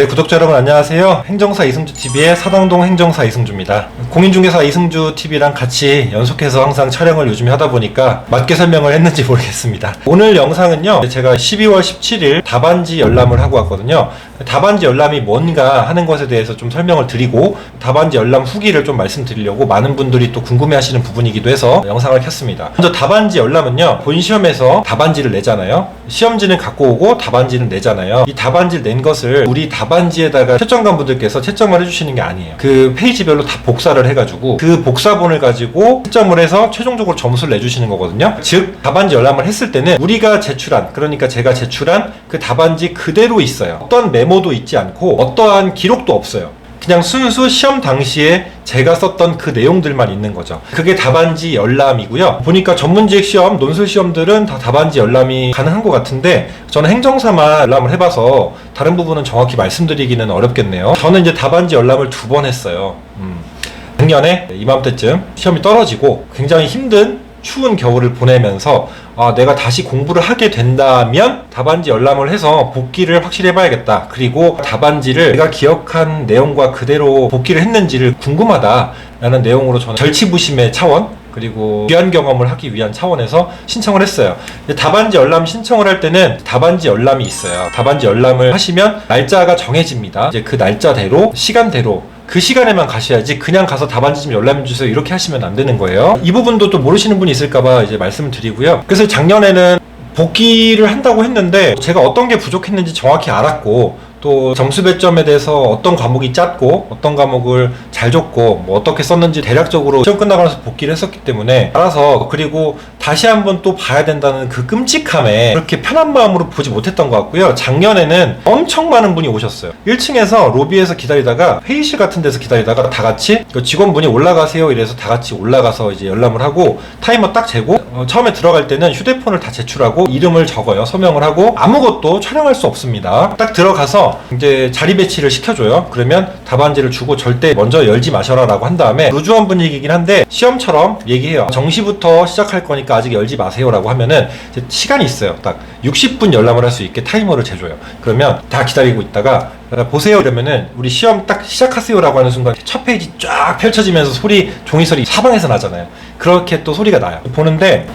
네, 구독자 여러분 안녕하세요. 행정사 이승주TV의 사당동 행정사 이승주입니다. 공인중개사 이승주TV랑 같이 연속해서 항상 촬영을 요즘에 하다 보니까 맞게 설명을 했는지 모르겠습니다. 오늘 영상은요, 제가 12월 17일 답안지 열람을 하고 왔거든요. 답안지 열람이 뭔가 하는 것에 대해서 좀 설명을 드리고 답안지 열람 후기를 좀 말씀드리려고 많은 분들이 또 궁금해하시는 부분이기도 해서 영상을 켰습니다. 먼저 답안지 열람은요, 본 시험에서 답안지를 내잖아요. 시험지는 갖고 오고 답안지는 내잖아요. 이 답안지를 낸 것을 우리 답안지에다가 채점관 분들께서 채점을 해주시는 게 아니에요. 그 페이지별로 다 복사를 해가지고 그 복사본을 가지고 채점을 해서 최종적으로 점수를 내주시는 거거든요. 즉 답안지 열람을 했을 때는 우리가 제출한, 그러니까 제가 제출한 그 답안지 그대로 있어요. 어떤 메모도 있지 않고 어떠한 기록도 없어요. 그냥 순수 시험 당시에 제가 썼던 그 내용들만 있는 거죠. 그게 답안지 열람이고요. 보니까 전문직 시험, 논술 시험들은 다 답안지 열람이 가능한 것 같은데 저는 행정사만 열람을 해봐서 다른 부분은 정확히 말씀드리기는 어렵겠네요. 저는 이제 답안지 열람을 2번 했어요. 작년에 이맘때쯤 시험이 떨어지고 굉장히 힘든 추운 겨울을 보내면서 내가 다시 공부를 하게 된다면 답안지 열람을 해서 복기를 확실히 해봐야겠다. 그리고 답안지를 내가 기억한 내용과 그대로 복기를 했는지를 궁금하다라는 내용으로 저는 절치부심의 차원, 그리고 귀한 경험을 하기 위한 차원에서 신청을 했어요. 답안지 열람 신청을 할 때는 답안지 열람이 있어요. 답안지 열람을 하시면 날짜가 정해집니다. 이제 그 날짜대로, 시간대로 그 시간에만 가셔야지 그냥 가서 답안지 좀 열람해주세요 이렇게 하시면 안 되는 거예요. 이 부분도 또 모르시는 분이 있을까봐 이제 말씀을 드리고요. 그래서 작년에는 복기를 한다고 했는데 제가 어떤 게 부족했는지 정확히 알았고 또 점수 배점에 대해서 어떤 과목이 짰고 어떤 과목을 잘 줬고 뭐 어떻게 썼는지 대략적으로 시험 끝나고 나서 복기를 했었기 때문에 알아서, 그리고 다시 한번 또 봐야 된다는 그 끔찍함에 그렇게 편한 마음으로 보지 못했던 것 같고요. 작년에는 엄청 많은 분이 오셨어요. 1층에서 로비에서 기다리다가 회의실 같은 데서 기다리다가 다 같이 직원분이 올라가세요 이래서 다 같이 올라가서 이제 열람을 하고 타이머 딱 재고 처음에 들어갈 때는 휴대폰을 다 제출하고 이름을 적어요. 서명을 하고 아무것도 촬영할 수 없습니다. 딱 들어가서 이제 자리 배치를 시켜줘요. 그러면 답안지를 주고 절대 먼저 열지 마셔라 라고 한 다음에 루즈한 분위기긴 한데 시험처럼 얘기해요. 정시부터 시작할 거니까 아직 열지 마세요 라고 하면은 이제 시간이 있어요. 딱 60분 열람을 할 수 있게 타이머를 재줘요. 그러면 다 기다리고 있다가 보세요 이러면은 우리 시험 딱 시작하세요 라고 하는 순간 첫 페이지 쫙 펼쳐지면서 종이설이 사방에서 나잖아요. 그렇게 또 소리가 나요.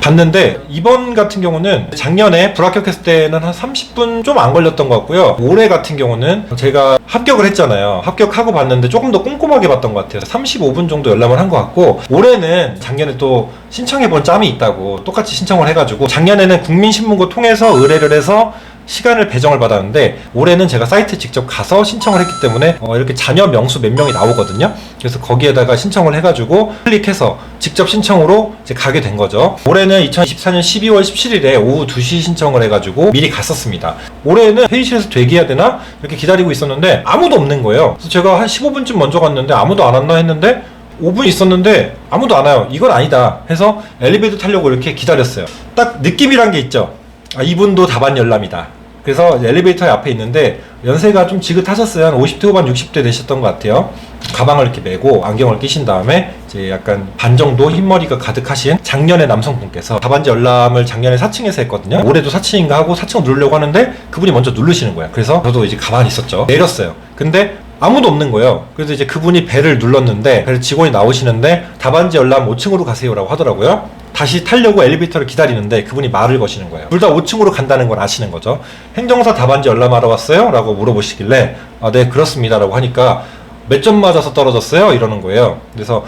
봤는데 이번 같은 경우는 작년에 불합격했을 때는 한 30분 좀 안 걸렸던 것 같고요. 올해 같은 경우는 제가 합격을 했잖아요. 합격하고 봤는데 조금 더 꼼꼼하게 봤던 것 같아요. 35분 정도 열람을 한 것 같고, 올해는 작년에 또 신청해본 짬이 있다고 똑같이 신청을 해가지고 작년에는 국민신문고 통해서 의뢰를 해서 시간을 배정을 받았는데 올해는 제가 사이트 직접 가서 신청을 했기 때문에 이렇게 자녀 명수 몇 명이 나오거든요. 그래서 거기에다가 신청을 해가지고 클릭해서 직접 신청으로 이제 가게 된 거죠. 올해는 2024년 12월 17일에 오후 2시 신청을 해가지고 미리 갔었습니다. 올해는 회의실에서 대기해야 되나? 이렇게 기다리고 있었는데 아무도 없는 거예요. 그래서 제가 한 15분쯤 먼저 갔는데 아무도 안 왔나 했는데 5분 있었는데 아무도 안 와요. 이건 아니다 해서 엘리베이터 타려고 이렇게 기다렸어요. 딱 느낌이란 게 있죠. 이분도 답안 열람이다. 그래서 엘리베이터 앞에 있는데 연세가 좀 지긋하셨어요. 한 50대 후반 60대 되셨던 것 같아요. 가방을 이렇게 메고 안경을 끼신 다음에 이제 약간 반 정도 흰머리가 가득하신 작년의 남성분께서 답안지 열람을 작년에 4층에서 했거든요. 올해도 4층인가 하고 4층 누르려고 하는데 그분이 먼저 누르시는 거예요. 그래서 저도 이제 가만히 있었죠. 내렸어요. 근데 아무도 없는 거예요. 그래서 이제 그분이 벨을 눌렀는데 벨 직원이 나오시는데 답안지 열람 5층으로 가세요라고 하더라고요. 다시 타려고 엘리베이터를 기다리는데 그분이 말을 거시는 거예요. 둘 다 5층으로 간다는 걸 아시는 거죠. 행정사 답안지 열람하러 왔어요? 라고 물어보시길래 네 그렇습니다 라고 하니까 몇 점 맞아서 떨어졌어요? 이러는 거예요. 그래서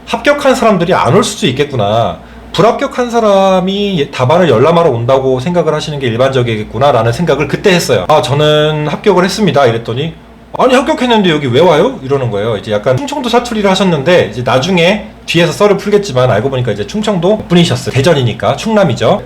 합격한 사람들이 안 올 수도 있겠구나, 불합격한 사람이 답안을 열람하러 온다고 생각을 하시는 게 일반적이겠구나 라는 생각을 그때 했어요. 저는 합격을 했습니다 이랬더니 아니 합격했는데 여기 왜 와요? 이러는 거예요. 이제 약간 충청도 사투리를 하셨는데 이제 나중에 뒤에서 썰을 풀겠지만 알고 보니까 이제 충청도 분이셨어요. 대전이니까 충남이죠.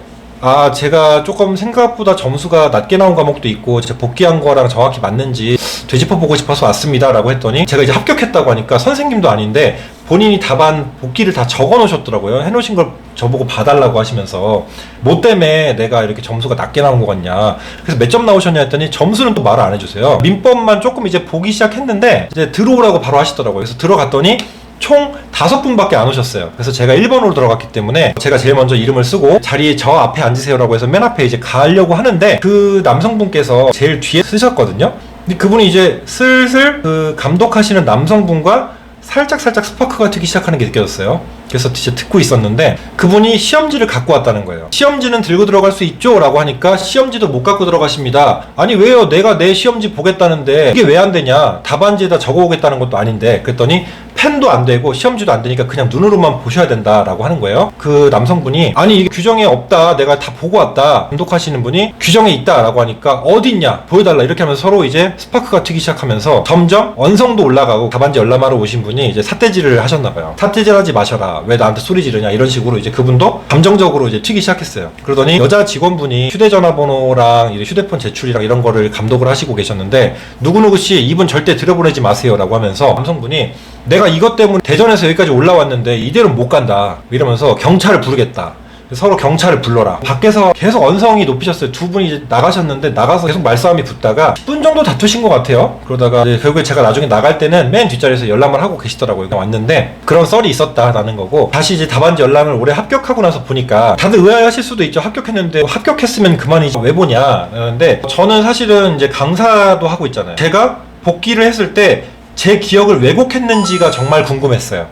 제가 조금 생각보다 점수가 낮게 나온 과목도 있고 제가 복귀한 거랑 정확히 맞는지 되짚어보고 싶어서 왔습니다 라고 했더니 제가 이제 합격했다고 하니까 선생님도 아닌데 본인이 답안 복기를 다 적어 놓으셨더라고요. 해놓으신 걸 저보고 봐달라고 하시면서 뭐 때문에 내가 이렇게 점수가 낮게 나온 것 같냐, 그래서 몇 점 나오셨냐 했더니 점수는 또 말을 안 해주세요. 민법만 조금 이제 보기 시작했는데 이제 들어오라고 바로 하시더라고요. 그래서 들어갔더니 총 5분밖에 안 오셨어요. 그래서 제가 1번으로 들어갔기 때문에 제가 제일 먼저 이름을 쓰고 자리에 저 앞에 앉으세요라고 해서 맨 앞에 이제 가려고 하는데 그 남성분께서 제일 뒤에 쓰셨거든요. 근데 그분이 이제 슬슬 그 감독하시는 남성분과 살짝 스파크가 트기 시작하는 게 느껴졌어요. 그래서 진짜 듣고 있었는데 그분이 시험지를 갖고 왔다는 거예요. 시험지는 들고 들어갈 수 있죠? 라고 하니까 시험지도 못 갖고 들어가십니다. 아니 왜요? 내가 내 시험지 보겠다는데 이게 왜 안 되냐? 답안지에다 적어오겠다는 것도 아닌데. 그랬더니 펜도 안 되고 시험지도 안 되니까 그냥 눈으로만 보셔야 된다라고 하는 거예요. 그 남성분이 아니 이게 규정에 없다, 내가 다 보고 왔다. 감독하시는 분이 규정에 있다라고 하니까 어디 있냐 보여달라 이렇게 하면서 서로 이제 스파크가 튀기 시작하면서 점점 언성도 올라가고 답안지 열람하러 오신 분이 이제 삿대질을 하셨나봐요. 삿대질 하지 마셔라, 왜 나한테 소리 지르냐, 이런 식으로 이제 그분도 감정적으로 이제 튀기 시작했어요. 그러더니 여자 직원분이 휴대전화번호랑 이제 휴대폰 제출이랑 이런 거를 감독을 하시고 계셨는데 누구누구씨 이분 절대 들여보내지 마세요 라고 하면서 남성분이 내가 이것 때문에 대전에서 여기까지 올라왔는데 이대로는 못 간다 이러면서 경찰을 부르겠다, 서로 경찰을 불러라. 밖에서 계속 언성이 높이셨어요. 두 분이 이제 나가셨는데 나가서 계속 말싸움이 붙다가 10분 정도 다투신 것 같아요. 그러다가 이제 결국에 제가 나중에 나갈 때는 맨 뒷자리에서 열람을 하고 계시더라고요. 왔는데 그런 썰이 있었다라는 거고, 다시 이제 답안지 열람을 올해 합격하고 나서 보니까 다들 의아해하실 수도 있죠. 합격했는데 합격했으면 그만이지 왜 보냐. 근데 저는 사실은 이제 강사도 하고 있잖아요. 제가 복귀를 했을 때 제 기억을 왜곡했는지가 정말 궁금했어요.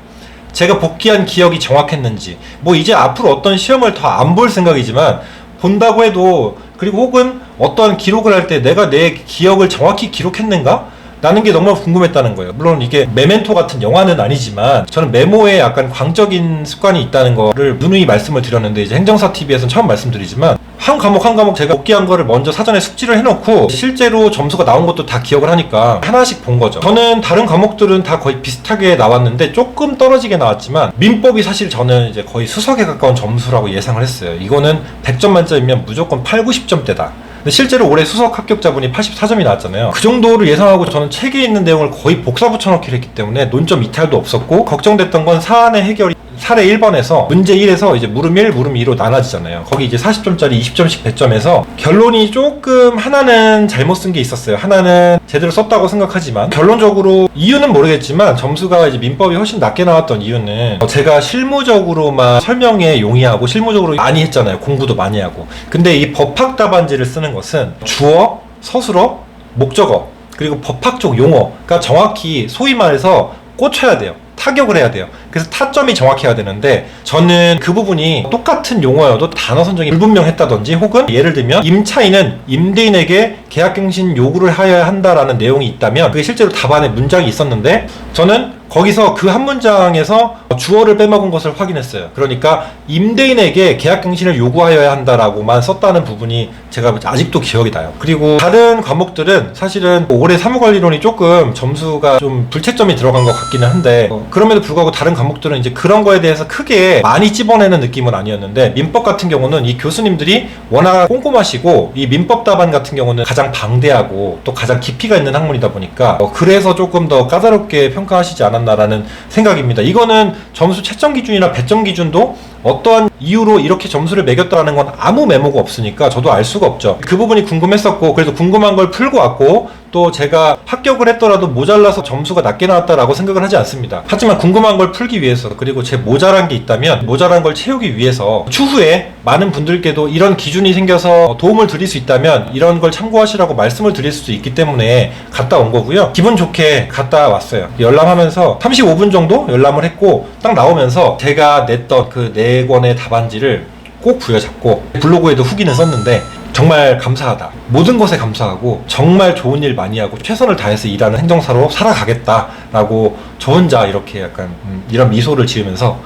제가 복귀한 기억이 정확했는지, 뭐 이제 앞으로 어떤 시험을 더 안 볼 생각이지만 본다고 해도, 그리고 혹은 어떠한 기록을 할 때 내가 내 기억을 정확히 기록했는가? 라는 게 너무 궁금했다는 거예요. 물론 이게 메멘토 같은 영화는 아니지만 저는 메모에 약간 광적인 습관이 있다는 거를 누누이 말씀을 드렸는데, 이제 행정사TV에서는 처음 말씀드리지만 한 과목 제가 복귀한 거를 먼저 사전에 숙지를 해놓고 실제로 점수가 나온 것도 다 기억을 하니까 하나씩 본 거죠. 저는 다른 과목들은 다 거의 비슷하게 나왔는데 조금 떨어지게 나왔지만 민법이 사실 저는 이제 거의 수석에 가까운 점수라고 예상을 했어요. 이거는 100점 만점이면 무조건 8, 90점대다. 근데 실제로 올해 수석 합격자분이 84점이 나왔잖아요. 그 정도를 예상하고 저는 책에 있는 내용을 거의 복사 붙여넣기를 했기 때문에 논점 이탈도 없었고, 걱정됐던 건 사안의 해결이 사례 1번에서 문제 1에서 이제 물음 1, 물음 2로 나눠지잖아요. 거기 이제 40점짜리 20점씩 배점에서 결론이 조금 하나는 잘못 쓴 게 있었어요. 하나는 제대로 썼다고 생각하지만, 결론적으로 이유는 모르겠지만 점수가 이제 민법이 훨씬 낮게 나왔던 이유는 제가 실무적으로만 설명에 용이하고 실무적으로 많이 했잖아요. 공부도 많이 하고. 근데 이 법학 답안지를 쓰는 것은 주어, 서술어, 목적어, 그리고 법학적 용어가 정확히 소위 말해서 꽂혀야 돼요. 타격을 해야 돼요. 그래서 타점이 정확해야 되는데, 저는 그 부분이 똑같은 용어여도 단어 선정이 불분명했다든지, 혹은 예를 들면 임차인은 임대인에게 계약갱신 요구를 하여야 한다라는 내용이 있다면 그게 실제로 답안에 문장이 있었는데, 저는 거기서 그 한 문장에서 주어를 빼먹은 것을 확인했어요. 그러니까 임대인에게 계약갱신을 요구하여야 한다라고만 썼다는 부분이 제가 아직도 기억이 나요. 그리고 다른 과목들은 사실은 올해 사무관리론이 조금 점수가 좀 불채점이 들어간 것 같기는 한데, 그럼에도 불구하고 다른 과목들은 이제 그런 거에 대해서 크게 많이 찝어내는 느낌은 아니었는데, 민법 같은 경우는 이 교수님들이 워낙 꼼꼼하시고 이 민법 답안 같은 경우는 가장 방대하고 또 가장 깊이가 있는 학문이다 보니까 그래서 조금 더 까다롭게 평가하시지 않았나라는 생각입니다. 이거는 점수 채점 기준이나 배점 기준도 어떠한 이유로 이렇게 점수를 매겼다라는 건 아무 메모가 없으니까 저도 알 수가 없죠. 그 부분이 궁금했었고, 그래서 궁금한 걸 풀고 왔고, 또 제가 합격을 했더라도 모자라서 점수가 낮게 나왔다라고 생각을 하지 않습니다. 하지만 궁금한 걸 풀기 위해서, 그리고 제 모자란 게 있다면 모자란 걸 채우기 위해서 추후에 많은 분들께도 이런 기준이 생겨서 도움을 드릴 수 있다면 이런 걸 참고하시라고 말씀을 드릴 수도 있기 때문에 갔다 온 거고요. 기분 좋게 갔다 왔어요. 열람하면서 35분 정도 열람을 했고, 딱 나오면서 제가 냈던 그 4권의 답안지를 꼭 부여잡고 블로그에도 후기는 썼는데, 정말 감사하다, 모든 것에 감사하고 정말 좋은 일 많이 하고 최선을 다해서 일하는 행정사로 살아가겠다라고 저 혼자 이렇게 약간 이런 미소를 지으면서,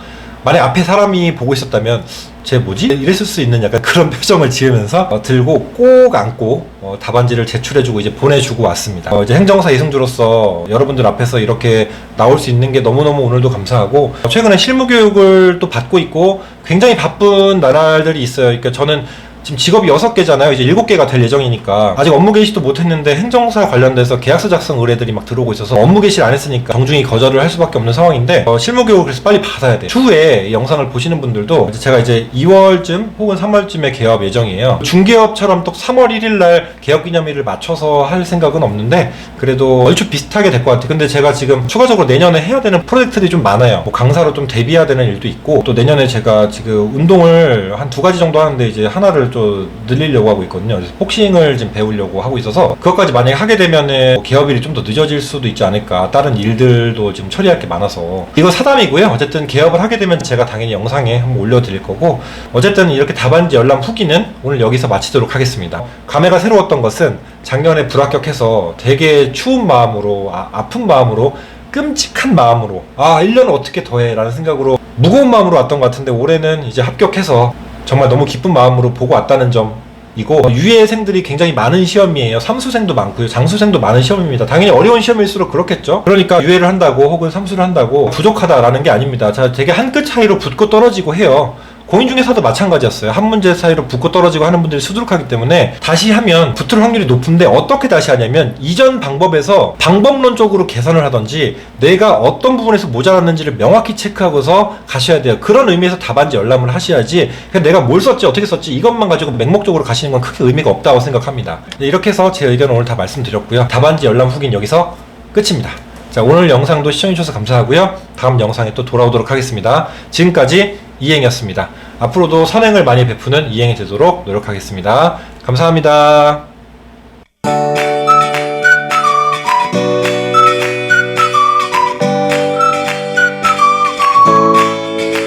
만약 앞에 사람이 보고 있었다면 쟤 뭐지? 이랬을 수 있는 약간 그런 표정을 지으면서 들고 꼭 안고 답안지를 제출해주고 이제 보내주고 왔습니다. 이제 행정사 이승주로서 여러분들 앞에서 이렇게 나올 수 있는 게 너무너무 오늘도 감사하고, 최근에 실무교육을 또 받고 있고 굉장히 바쁜 나날들이 있어요. 그러니까 저는 지금 직업이 6개잖아요. 이제 7개가 될 예정이니까 아직 업무 개시도 못했는데 행정사 관련돼서 계약서 작성 의뢰들이 막 들어오고 있어서 업무 개시를 안 했으니까 정중히 거절을 할 수밖에 없는 상황인데, 실무교육을 그래서 빨리 받아야 돼요. 추후에 영상을 보시는 분들도 제가 이제 2월쯤 혹은 3월쯤에 개업 예정이에요. 중개업처럼 또 3월 1일날 개업기념일을 맞춰서 할 생각은 없는데 그래도 얼추 비슷하게 될 것 같아요. 근데 제가 지금 추가적으로 내년에 해야 되는 프로젝트들이 좀 많아요. 뭐 강사로 좀 대비해야 되는 일도 있고, 또 내년에 제가 지금 운동을 한 2가지 정도 하는데 이제 하나를 또 늘리려고 하고 있거든요. 그래서 복싱을 지금 배우려고 하고 있어서 그것까지 만약에 하게 되면은 개업일이 좀 더 늦어질 수도 있지 않을까. 다른 일들도 지금 처리할 게 많아서. 이거 사담이고요. 어쨌든 개업을 하게 되면 제가 당연히 영상에 한번 올려드릴 거고, 어쨌든 이렇게 답안지 열람 후기는 오늘 여기서 마치도록 하겠습니다. 감회가 새로웠던 것은 작년에 불합격해서 되게 추운 마음으로, 아픈 마음으로, 끔찍한 마음으로 1년을 어떻게 더해 라는 생각으로 무거운 마음으로 왔던 것 같은데, 올해는 이제 합격해서 정말 너무 기쁜 마음으로 보고 왔다는 점이고, 유예생들이 굉장히 많은 시험이에요. 삼수생도 많고요, 장수생도 많은 시험입니다. 당연히 어려운 시험일수록 그렇겠죠. 그러니까 유예를 한다고 혹은 삼수를 한다고 부족하다라는 게 아닙니다. 자, 되게 한 끗 차이로 붙고 떨어지고 해요. 공인중개사도 마찬가지였어요. 한 문제 사이로 붙고 떨어지고 하는 분들이 수두룩하기 때문에 다시 하면 붙을 확률이 높은데, 어떻게 다시 하냐면 이전 방법에서 방법론적으로 계산을 하던지 내가 어떤 부분에서 모자랐는지를 명확히 체크하고서 가셔야 돼요. 그런 의미에서 답안지 열람을 하셔야지, 그냥 내가 뭘 썼지 어떻게 썼지 이것만 가지고 맹목적으로 가시는 건 크게 의미가 없다고 생각합니다. 이렇게 해서 제 의견을 오늘 다 말씀드렸고요. 답안지 열람 후기는 여기서 끝입니다. 자, 오늘 영상도 시청해주셔서 감사하고요. 다음 영상에 또 돌아오도록 하겠습니다. 지금까지 이행이었습니다. 앞으로도 선행을 많이 베푸는 이행이 되도록 노력하겠습니다. 감사합니다.